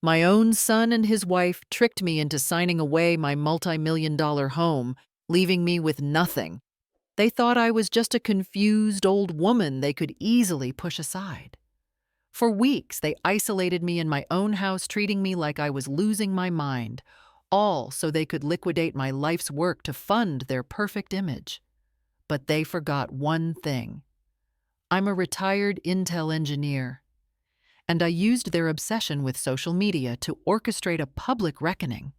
My own son and his wife tricked me into signing away my multi-million-dollar home, leaving me with nothing. They thought I was just a confused old woman they could easily push aside. For weeks, they isolated me in my own house, treating me like I was losing my mind, all so they could liquidate my life's work to fund their perfect image. But they forgot one thing. I'm a retired Intel engineer, and I used their obsession with social media to orchestrate a public reckoning.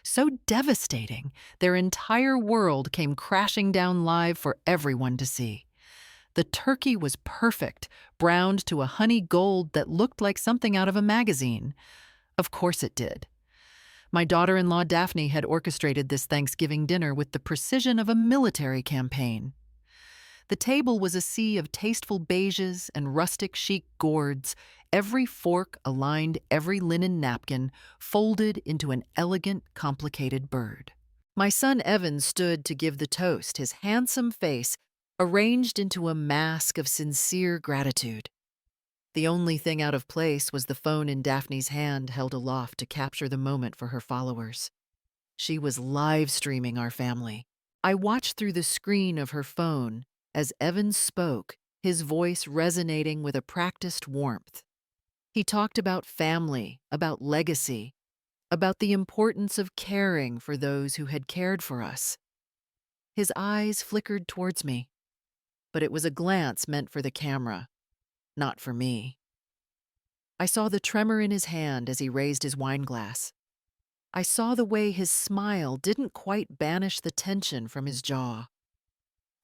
So devastating, their entire world came crashing down live for everyone to see. The turkey was perfect, browned to a honey gold that looked like something out of a magazine. Of course it did. My daughter-in-law Daphne had orchestrated this Thanksgiving dinner with the precision of a military campaign. The table was a sea of tasteful beiges and rustic chic gourds, every fork aligned, every linen napkin folded into an elegant, complicated bird. My son Evan stood to give the toast, his handsome face arranged into a mask of sincere gratitude. The only thing out of place was the phone in Daphne's hand held aloft to capture the moment for her followers. She was live streaming our family. I watched through the screen of her phone as Evan spoke, his voice resonating with a practiced warmth. He talked about family, about legacy, about the importance of caring for those who had cared for us. His eyes flickered towards me, but it was a glance meant for the camera, not for me. I saw the tremor in his hand as he raised his wine glass. I saw the way his smile didn't quite banish the tension from his jaw.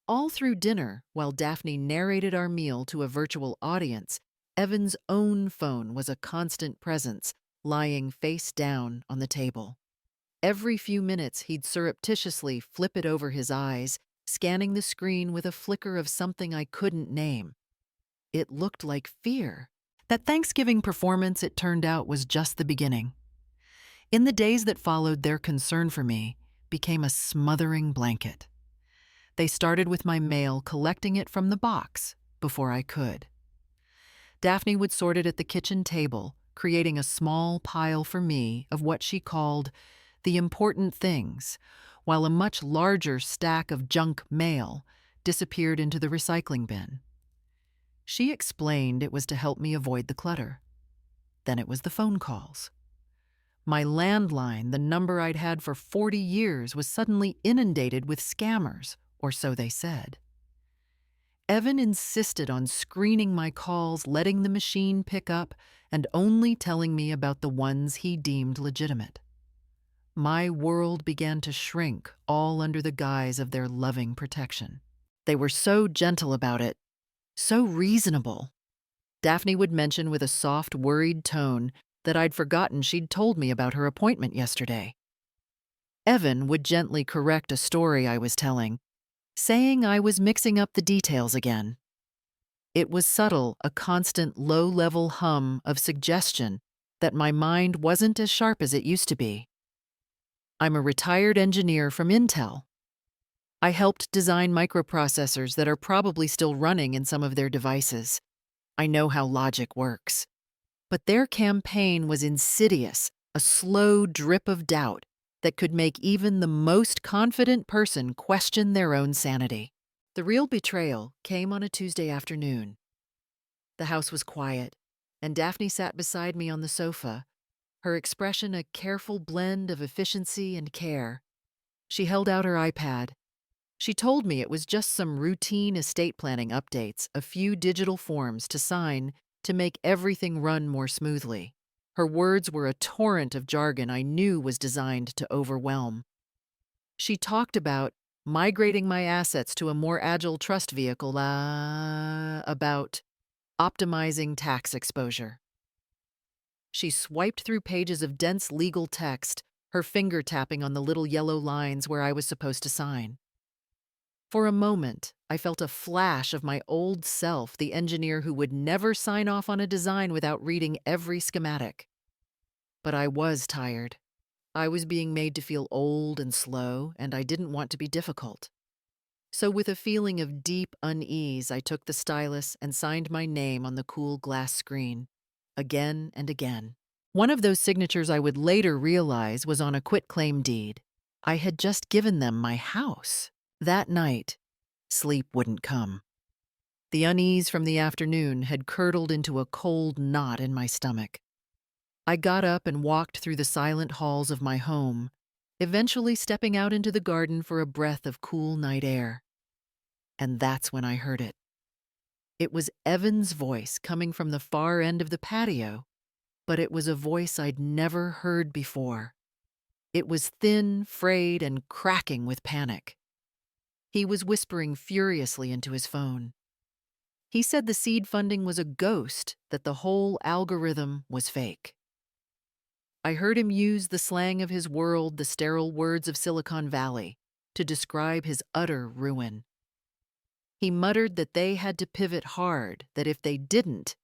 All through dinner, while Daphne narrated our meal to a virtual audience, Evan's own phone was a constant presence, lying face down on the table. Every few minutes, he'd surreptitiously flip it over his eyes, scanning the screen with a flicker of something I couldn't name. It looked like fear. That Thanksgiving performance, it turned out, was just the beginning. In the days that followed, their concern for me became a smothering blanket. They started with my mail, collecting it from the box before I could. Daphne would sort it at the kitchen table, creating a small pile for me of what she called the important things, while a much larger stack of junk mail disappeared into the recycling bin. She explained it was to help me avoid the clutter. Then it was the phone calls. My landline, the number I'd had for 40 years, was suddenly inundated with scammers, or so they said. Evan insisted on screening my calls, letting the machine pick up, and only telling me about the ones he deemed legitimate. My world began to shrink, all under the guise of their loving protection. They were so gentle about it, so reasonable. Daphne would mention with a soft, worried tone that I'd forgotten she'd told me about her appointment yesterday. Evan would gently correct a story I was telling, saying I was mixing up the details again. It was subtle, a constant low-level hum of suggestion that my mind wasn't as sharp as it used to be. I'm a retired engineer from Intel. I helped design microprocessors that are probably still running in some of their devices. I know how logic works. But their campaign was insidious, a slow drip of doubt that could make even the most confident person question their own sanity. The real betrayal came on a Tuesday afternoon. The house was quiet, and Daphne sat beside me on the sofa, her expression a careful blend of efficiency and care. She held out her iPad. She told me it was just some routine estate planning updates, a few digital forms to sign to make everything run more smoothly. Her words were a torrent of jargon I knew was designed to overwhelm. She talked about migrating my assets to a more agile trust vehicle, about optimizing tax exposure. She swiped through pages of dense legal text, her finger tapping on the little yellow lines where I was supposed to sign. For a moment, I felt a flash of my old self, the engineer who would never sign off on a design without reading every schematic. But I was tired. I was being made to feel old and slow, and I didn't want to be difficult. So with a feeling of deep unease, I took the stylus and signed my name on the cool glass screen, again and again. One of those signatures I would later realize was on a quitclaim deed. I had just given them my house. That night, sleep wouldn't come. The unease from the afternoon had curdled into a cold knot in my stomach. I got up and walked through the silent halls of my home, eventually stepping out into the garden for a breath of cool night air. And that's when I heard it. It was Evan's voice coming from the far end of the patio, but it was a voice I'd never heard before. It was thin, frayed, and cracking with panic. He was whispering furiously into his phone. He said the seed funding was a ghost, that the whole algorithm was fake. I heard him use the slang of his world, the sterile words of Silicon Valley, to describe his utter ruin. He muttered that they had to pivot hard, that if they didn't,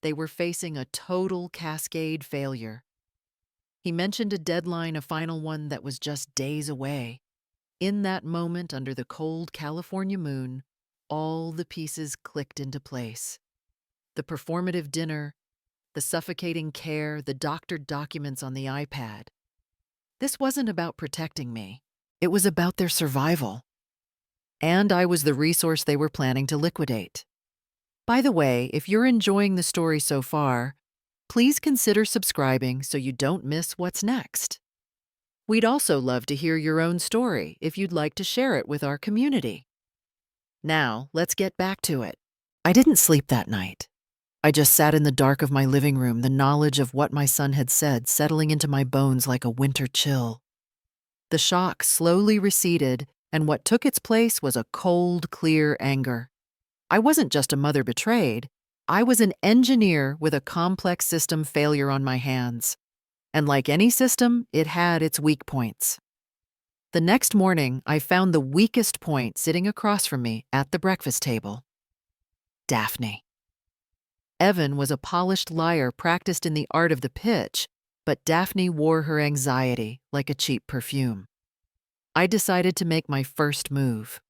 they were facing a total cascade failure. He mentioned a deadline, a final one that was just days away. In that moment, under the cold California moon, all the pieces clicked into place. The performative dinner, the suffocating care, the doctored documents on the iPad. This wasn't about protecting me. It was about their survival. And I was the resource they were planning to liquidate. By the way, if you're enjoying the story so far, please consider subscribing so you don't miss what's next. We'd also love to hear your own story if you'd like to share it with our community. Now, let's get back to it. I didn't sleep that night. I just sat in the dark of my living room, the knowledge of what my son had said settling into my bones like a winter chill. The shock slowly receded, and what took its place was a cold, clear anger. I wasn't just a mother betrayed. I was an engineer with a complex system failure on my hands. And like any system, it had its weak points. The next morning, I found the weakest point sitting across from me at the breakfast table. Daphne. Evan was a polished liar practiced in the art of the pitch, but Daphne wore her anxiety like a cheap perfume. I decided to make my first move.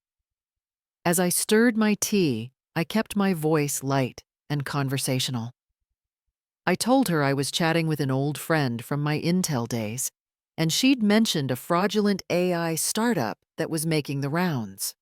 As I stirred my tea, I kept my voice light and conversational. I told her I was chatting with an old friend from my Intel days, and she'd mentioned a fraudulent AI startup that was making the rounds.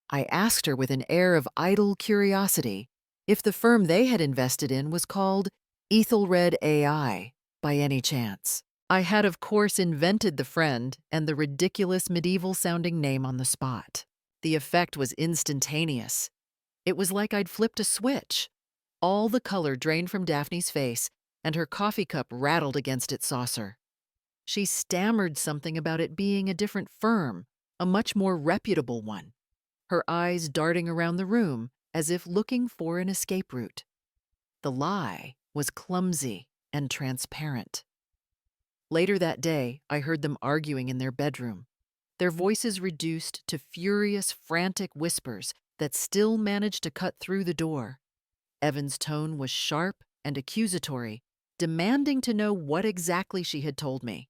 I asked her with an air of idle curiosity if the firm they had invested in was called Ethelred AI, by any chance. I had, of course, invented the friend and the ridiculous medieval-sounding name on the spot. The effect was instantaneous. It was like I'd flipped a switch. All the color drained from Daphne's face, and her coffee cup rattled against its saucer. She stammered something about it being a different firm, a much more reputable one, her eyes darting around the room as if looking for an escape route. The lie was clumsy and transparent. Later that day, I heard them arguing in their bedroom, their voices reduced to furious, frantic whispers that still managed to cut through the door. Evan's tone was sharp and accusatory, demanding to know what exactly she had told me.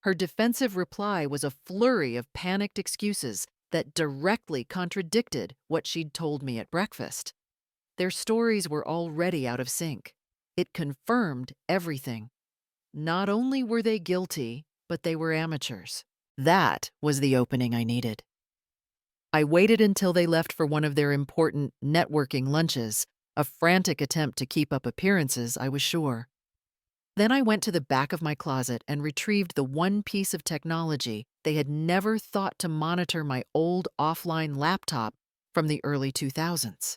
Her defensive reply was a flurry of panicked excuses that directly contradicted what she'd told me at breakfast. Their stories were already out of sync. It confirmed everything. Not only were they guilty, but they were amateurs. That was the opening I needed. I waited until they left for one of their important networking lunches, a frantic attempt to keep up appearances, I was sure. Then I went to the back of my closet and retrieved the one piece of technology they had never thought to monitor my old offline laptop from the early 2000s.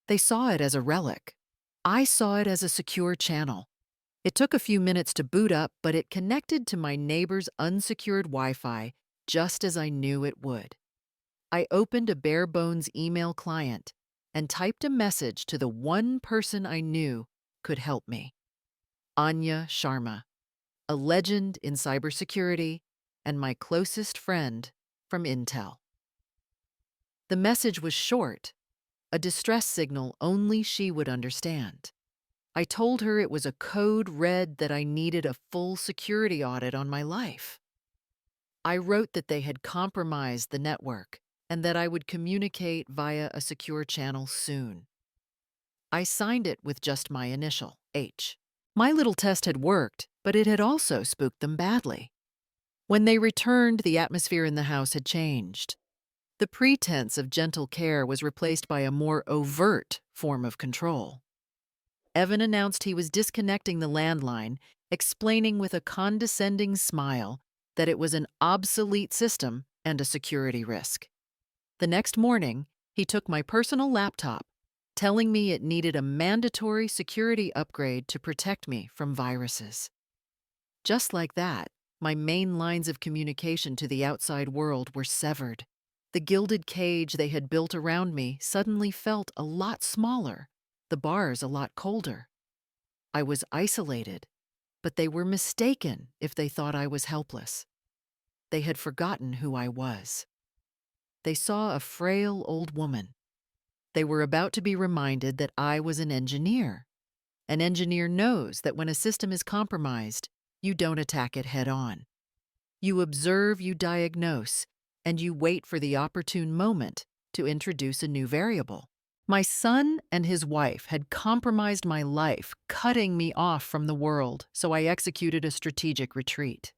They saw it as a relic. I saw it as a secure channel. It took a few minutes to boot up, but it connected to my neighbor's unsecured Wi-Fi just as I knew it would. I opened a bare-bones email client and typed a message to the one person I knew could help me. Anya Sharma, a legend in cybersecurity and my closest friend from Intel. The message was short, a distress signal only she would understand. I told her it was a code red that I needed a full security audit on my life. I wrote that they had compromised the network and that I would communicate via a secure channel soon. I signed it with just my initial, H. My little test had worked, but it had also spooked them badly. When they returned, the atmosphere in the house had changed. The pretense of gentle care was replaced by a more overt form of control. Evan announced he was disconnecting the landline, explaining with a condescending smile that it was an obsolete system and a security risk. The next morning, he took my personal laptop, telling me it needed a mandatory security upgrade to protect me from viruses. Just like that, my main lines of communication to the outside world were severed. The gilded cage they had built around me suddenly felt a lot smaller, the bars a lot colder. I was isolated, but they were mistaken if they thought I was helpless. They had forgotten who I was. They saw a frail old woman. They were about to be reminded that I was an engineer. An engineer knows that when a system is compromised, you don't attack it head on. You observe, you diagnose, and you wait for the opportune moment to introduce a new variable. My son and his wife had compromised my life, cutting me off from the world, so I executed a strategic retreat.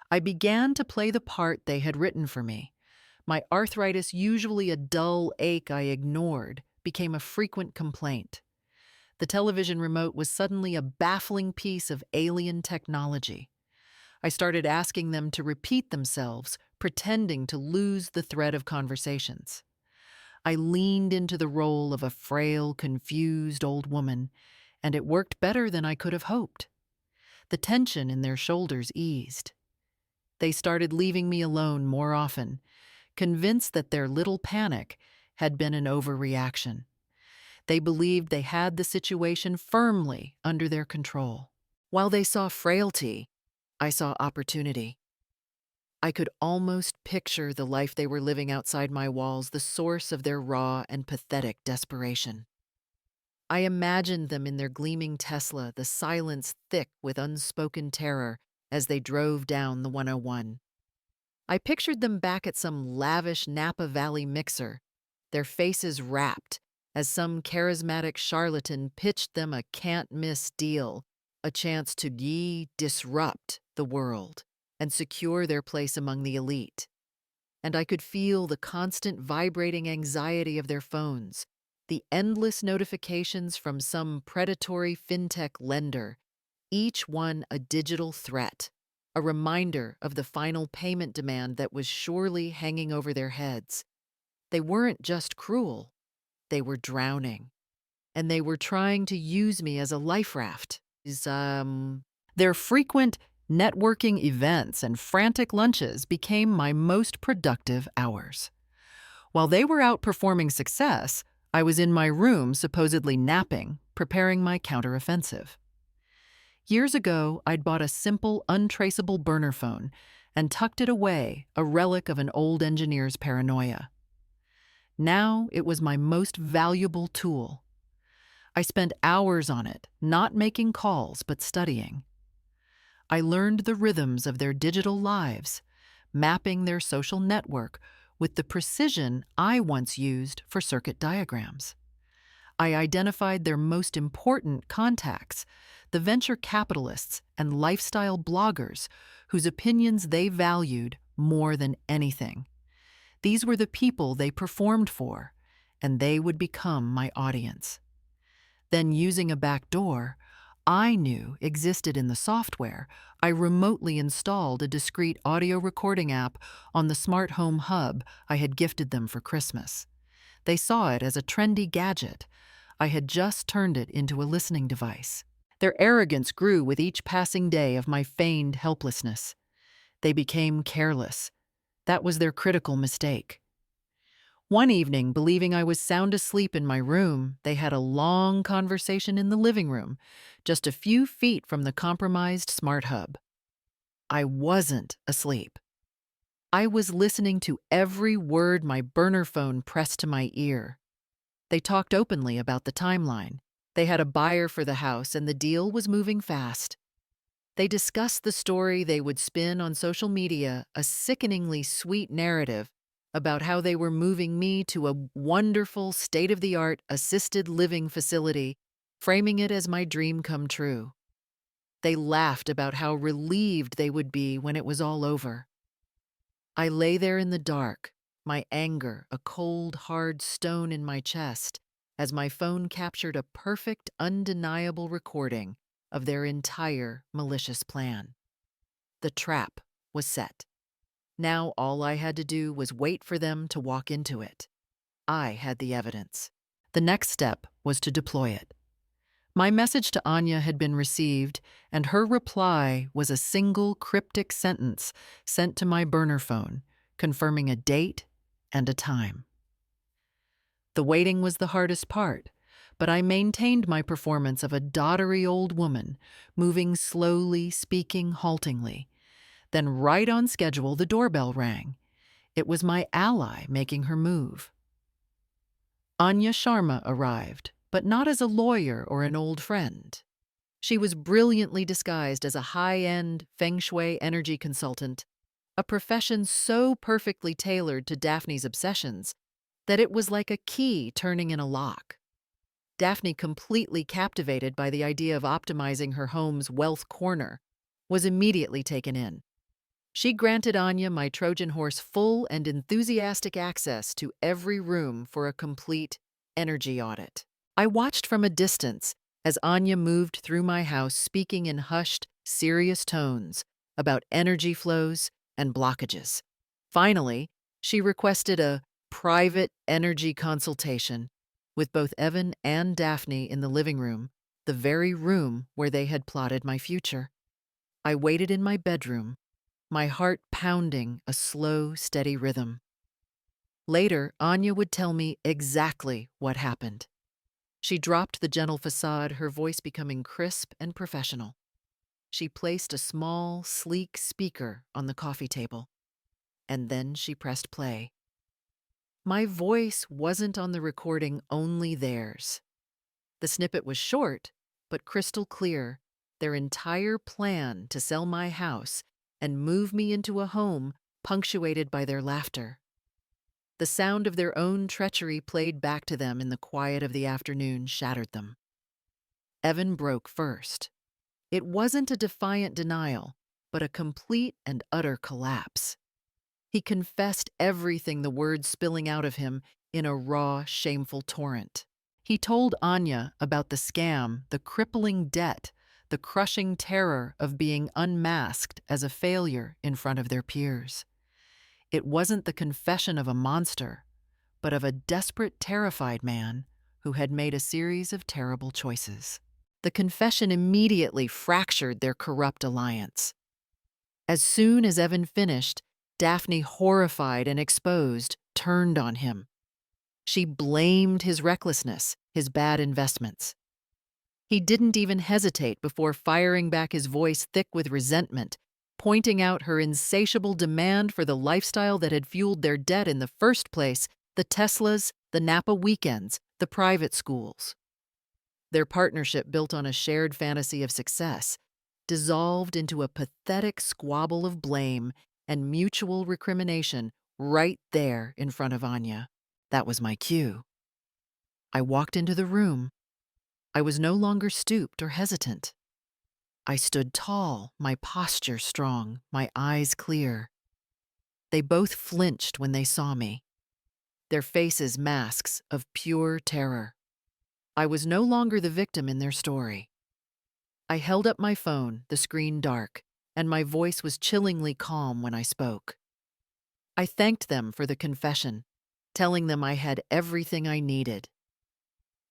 I began to play the part they had written for me. My arthritis, usually a dull ache I ignored, became a frequent complaint. The television remote was suddenly a baffling piece of alien technology. I started asking them to repeat themselves, pretending to lose the thread of conversations. I leaned into the role of a frail, confused old woman, and it worked better than I could have hoped. The tension in their shoulders eased. They started leaving me alone more often, convinced that their little panic had been an overreaction. They believed they had the situation firmly under their control. While they saw frailty, I saw opportunity. I could almost picture the life they were living outside my walls, the source of their raw and pathetic desperation. I imagined them in their gleaming Tesla, the silence thick with unspoken terror as they drove down the 101. I pictured them back at some lavish Napa Valley mixer, their faces rapt as some charismatic charlatan pitched them a can't-miss deal, a chance to disrupt the world and secure their place among the elite. And I could feel the constant vibrating anxiety of their phones, the endless notifications from some predatory fintech lender, each one a digital threat, a reminder of the final payment demand that was surely hanging over their heads. They weren't just cruel, they were drowning. And they were trying to use me as a life raft. Their frequent networking events and frantic lunches became my most productive hours. While they were out performing success, I was in my room supposedly napping, preparing my counteroffensive. Years ago, I'd bought a simple, untraceable burner phone and tucked it away, a relic of an old engineer's paranoia. Now it was my most valuable tool. I spent hours on it, not making calls, but studying. I learned the rhythms of their digital lives, mapping their social network with the precision I once used for circuit diagrams. I identified their most important contacts, the venture capitalists and lifestyle bloggers whose opinions they valued more than anything. These were the people they performed for, and they would become my audience. Then, using a backdoor I knew existed in the software, I remotely installed a discrete audio recording app on the smart home hub I had gifted them for Christmas. They saw it as a trendy gadget. I had just turned it into a listening device. Their arrogance grew with each passing day of my feigned helplessness. They became careless. That was their critical mistake. One evening, believing I was sound asleep in my room, they had a long conversation in the living room, just a few feet from the compromised smart hub. I wasn't asleep. I was listening to every word my burner phone pressed to my ear. They talked openly about the timeline. They had a buyer for the house, and the deal was moving fast. They discussed the story they would spin on social media, a sickeningly sweet narrative about how they were moving me to a wonderful, state-of-the-art assisted living facility, framing it as my dream come true. They laughed about how relieved they would be when it was all over. I lay there in the dark, my anger a cold, hard stone in my chest, as my phone captured a perfect, undeniable recording of their entire malicious plan. The trap was set. Now all I had to do was wait for them to walk into it. I had the evidence. The next step was to deploy it. My message to Anya had been received, and her reply was a single cryptic sentence sent to my burner phone, confirming a date and a time. The waiting was the hardest part, but I maintained my performance of a doddery old woman, moving slowly, speaking haltingly. Then, right on schedule, the doorbell rang. It was my ally making her move. Anya Sharma arrived, but not as a lawyer or an old friend. She was brilliantly disguised as a high-end feng shui energy consultant, a profession so perfectly tailored to Daphne's obsessions that it was like a key turning in a lock. Daphne, completely captivated by the idea of optimizing her home's wealth corner, was immediately taken in. She granted Anya, my Trojan horse, full and enthusiastic access to every room for a complete energy audit. I watched from a distance as Anya moved through my house, speaking in hushed, serious tones about energy flows and blockages. Finally, she requested a private energy consultation with both Evan and Daphne in the living room, the very room where they had plotted my future. I waited in my bedroom, my heart pounding a slow, steady rhythm. Later, Anya would tell me exactly what happened. She dropped the gentle facade, her voice becoming crisp and professional. She placed a small, sleek speaker on the coffee table, and then she pressed play. My voice wasn't on the recording, only theirs. The snippet was short, but crystal clear, their entire plan to sell my house and move me into a home punctuated by their laughter. The sound of their own treachery played back to them in the quiet of the afternoon shattered them. Evan broke first. It wasn't a defiant denial, but a complete and utter collapse. He confessed everything, the words spilling out of him in a raw, shameful torrent. He told Anya about the scam, the crippling debt, the crushing terror of being unmasked as a failure in front of their peers. It wasn't the confession of a monster, but of a desperate, terrified man who had made a series of terrible choices. The confession immediately fractured their corrupt alliance. As soon as Evan finished, Daphne, horrified and exposed, turned on him. She blamed his recklessness, his bad investments. He didn't even hesitate before firing back, his voice thick with resentment, pointing out her insatiable demand for the lifestyle that had fueled their debt in the first place: the Teslas, the Napa weekends, the private schools. Their partnership, built on a shared fantasy of success, dissolved into a pathetic squabble of blame and mutual recrimination right there in front of Anya. That was my cue. I walked into the room. I was no longer stooped or hesitant. I stood tall, my posture strong, my eyes clear. They both flinched when they saw me, their faces masks of pure terror. I was no longer the victim in their story. I held up my phone, the screen dark, and my voice was chillingly calm when I spoke. I thanked them for the confession, telling them I had everything I needed.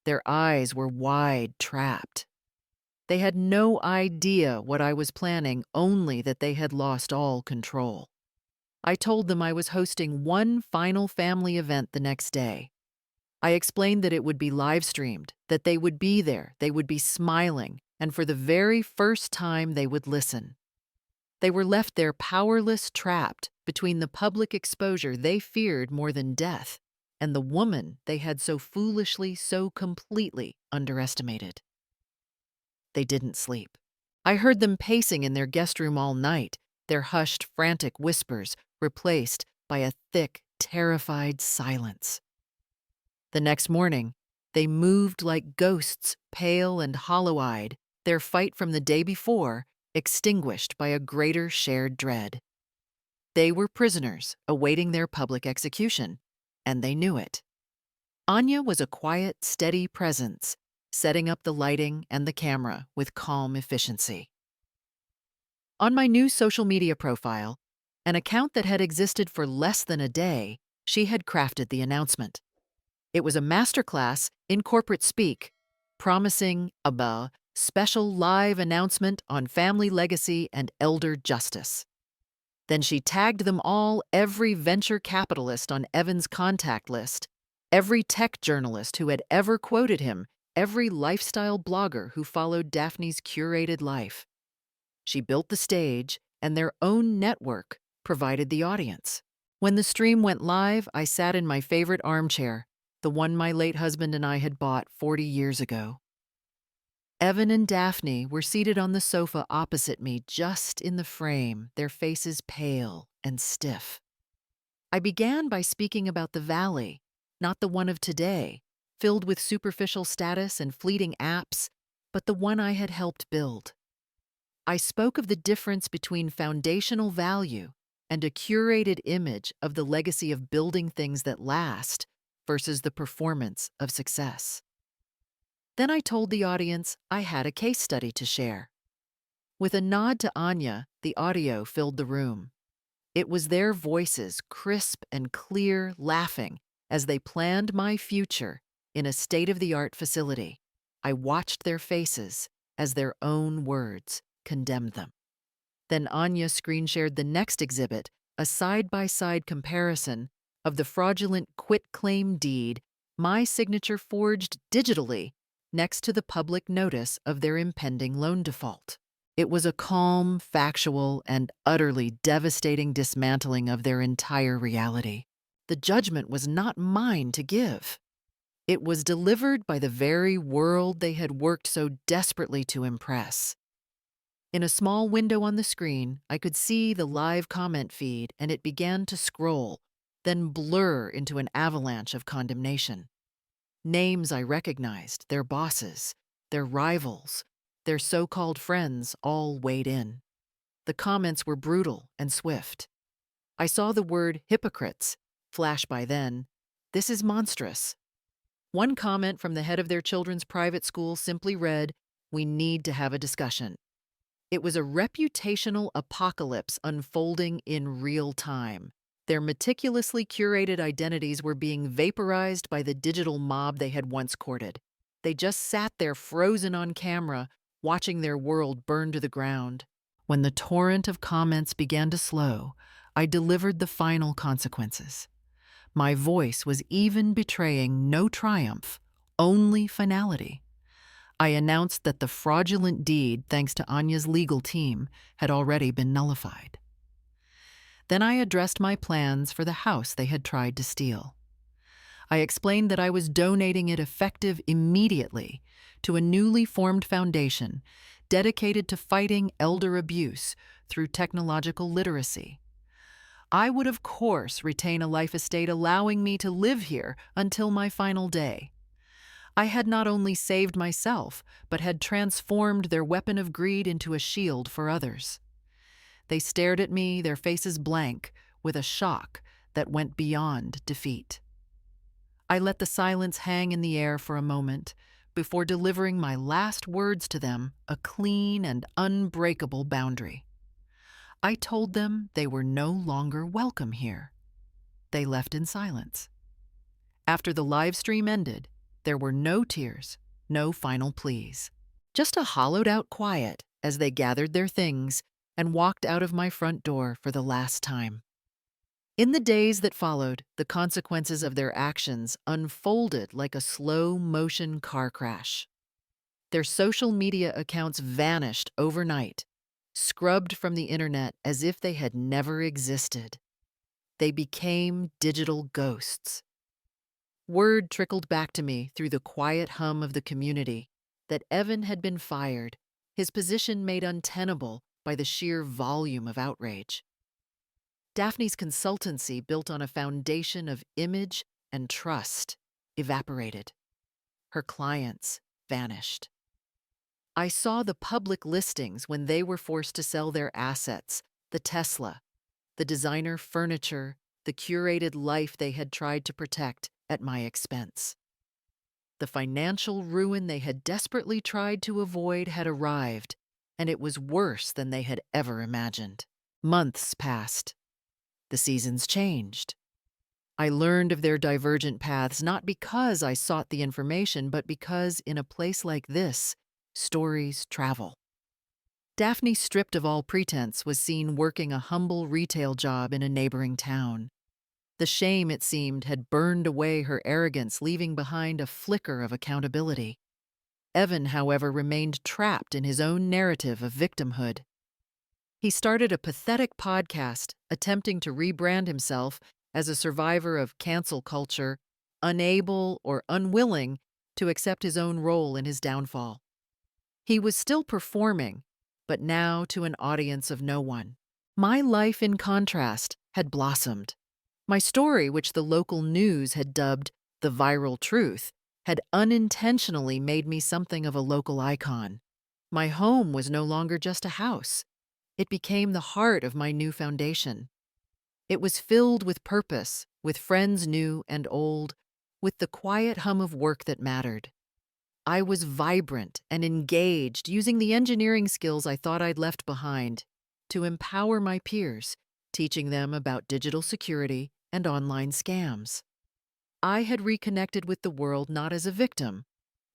Their eyes were wide, trapped. They had no idea what I was planning, only that they had lost all control. I told them I was hosting one final family event the next day. I explained that it would be live-streamed, that they would be there, they would be smiling, and for the very first time they would listen. They were left there powerless, trapped between the public exposure they feared more than death and the woman they had so foolishly, so completely underestimated. They didn't sleep. I heard them pacing in their guest room all night, their hushed, frantic whispers replaced by a thick, terrified silence. The next morning, they moved like ghosts, pale and hollow-eyed, their fight from the day before extinguished by a greater shared dread. They were prisoners awaiting their public execution, and they knew it. Anya was a quiet, steady presence, setting up the lighting and the camera with calm efficiency. On my new social media profile, an account that had existed for less than a day, she had crafted the announcement. It was a masterclass in corporate speak, promising a special live announcement on family legacy and elder justice. Then she tagged them all, every venture capitalist on Evan's contact list, every tech journalist who had ever quoted him, every lifestyle blogger who followed Daphne's curated life. She built the stage, and their own network provided the audience. When the stream went live, I sat in my favorite armchair, the one my late husband and I had bought 40 years ago. Evan and Daphne were seated on the sofa opposite me, just in the frame, their faces pale and stiff. I began by speaking about the valley, not the one of today, filled with superficial status and fleeting apps, but the one I had helped build. I spoke of the difference between foundational value and a curated image of the legacy of building things that last versus the performance of success. Then I told the audience I had a case study to share. With a nod to Anya, the audio filled the room. It was their voices, crisp and clear, laughing as they planned my future in a state-of-the-art facility. I watched their faces as their own words condemned them. Then Anya screen-shared the next exhibit, a side-by-side comparison of the fraudulent quitclaim deed my signature forged digitally next to the public notice of their impending loan default. It was a calm, factual, and utterly devastating dismantling of their entire reality. The judgment was not mine to give. It was delivered by the very world they had worked so desperately to impress. In a small window on the screen, I could see the live comment feed, and it began to scroll, then blur into an avalanche of condemnation. Names I recognized, their bosses, their rivals, their so-called friends all weighed in. The comments were brutal and swift. I saw the word hypocrites flash by then. This is monstrous. One comment from the head of their children's private school simply read, "We need to have a discussion." It was a reputational apocalypse unfolding in real time. Their meticulously curated identities were being vaporized by the digital mob they had once courted. They just sat there frozen on camera, watching their world burn to the ground. When the torrent of comments began to slow, I delivered the final consequences. My voice was even betraying no triumph, only finality. I announced that the fraudulent deed, thanks to Anya's legal team, had already been nullified. Then I addressed my plans for the house they had tried to steal. I explained that I was donating it effective immediately to a newly formed foundation dedicated to fighting elder abuse through technological literacy. I would, of course, retain a life estate allowing me to live here until my final day. I had not only saved myself, but had transformed their weapon of greed into a shield for others. They stared at me, their faces blank, with a shock that went beyond defeat. I let the silence hang in the air for a moment before delivering my last words to them, a clean and unbreakable boundary. I told them they were no longer welcome here. They left in silence. After the live stream ended, there were no tears, no final pleas. Just a hollowed-out quiet as they gathered their things and walked out of my front door for the last time. In the days that followed, the consequences of their actions unfolded like a slow-motion car crash. Their social media accounts vanished overnight, scrubbed from the internet as if they had never existed. They became digital ghosts. Word trickled back to me through the quiet hum of the community that Evan had been fired, his position made untenable by the sheer volume of outrage. Daphne's consultancy, built on a foundation of image and trust, evaporated. Her clients vanished. I saw the public listings when they were forced to sell their assets, the Tesla, the designer furniture, the curated life they had tried to protect at my expense. The financial ruin they had desperately tried to avoid had arrived, and it was worse than they had ever imagined. Months passed. The seasons changed. I learned of their divergent paths not because I sought the information, but because in a place like this, stories travel. Daphne, stripped of all pretense, was seen working a humble retail job in a neighboring town. The shame, it seemed, had burned away her arrogance, leaving behind a flicker of accountability. Evan, however, remained trapped in his own narrative of victimhood. He started a pathetic podcast, attempting to rebrand himself as a survivor of cancel culture, unable or unwilling to accept his own role in his downfall. He was still performing, but now to an audience of no one. My life, in contrast, had blossomed. My story, which the local news had dubbed the viral truth, had unintentionally made me something of a local icon. My home was no longer just a house. It became the heart of my new foundation. It was filled with purpose, with friends new and old, with the quiet hum of work that mattered. I was vibrant and engaged, using the engineering skills I thought I'd left behind to empower my peers, teaching them about digital security and online scams. I had reconnected with the world not as a victim,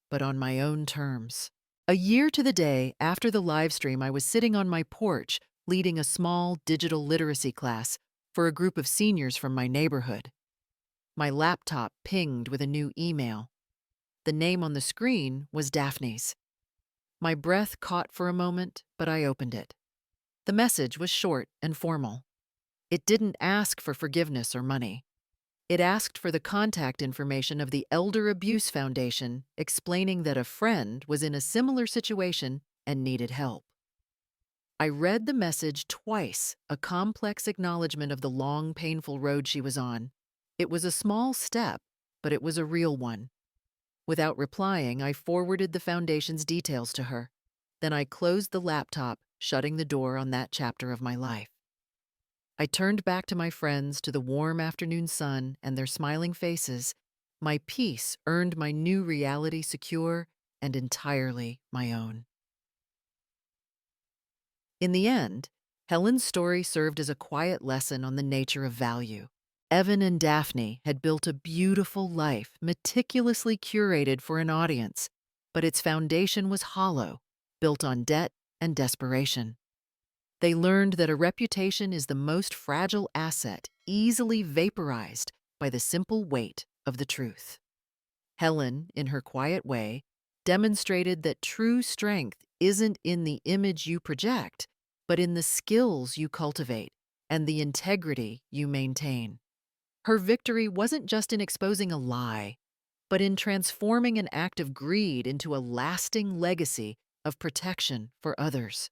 but on my own terms. A year to the day after the live stream, I was sitting on my porch leading a small digital literacy class for a group of seniors from my neighborhood. My laptop pinged with a new email. The name on the screen was Daphne's. My breath caught for a moment, but I opened it. The message was short and formal. It didn't ask for forgiveness or money. It asked for the contact information of the Elder Abuse Foundation, explaining that a friend was in a similar situation and needed help. I read the message twice, a complex acknowledgement of the long, painful road she was on. It was a small step, but it was a real one. Without replying, I forwarded the foundation's details to her. Then I closed the laptop, shutting the door on that chapter of my life. I turned back to my friends, to the warm afternoon sun and their smiling faces. My peace earned my new reality secure and entirely my own. In the end, Helen's story served as a quiet lesson on the nature of value. Evan and Daphne had built a beautiful life, meticulously curated for an audience, but its foundation was hollow, built on debt and desperation. They learned that a reputation is the most fragile asset, easily vaporized by the simple weight of the truth. Helen, in her quiet way, demonstrated that true strength isn't in the image you project, but in the skills you cultivate and the integrity you maintain. Her victory wasn't just in exposing a lie, but in transforming an act of greed into a lasting legacy of protection for others.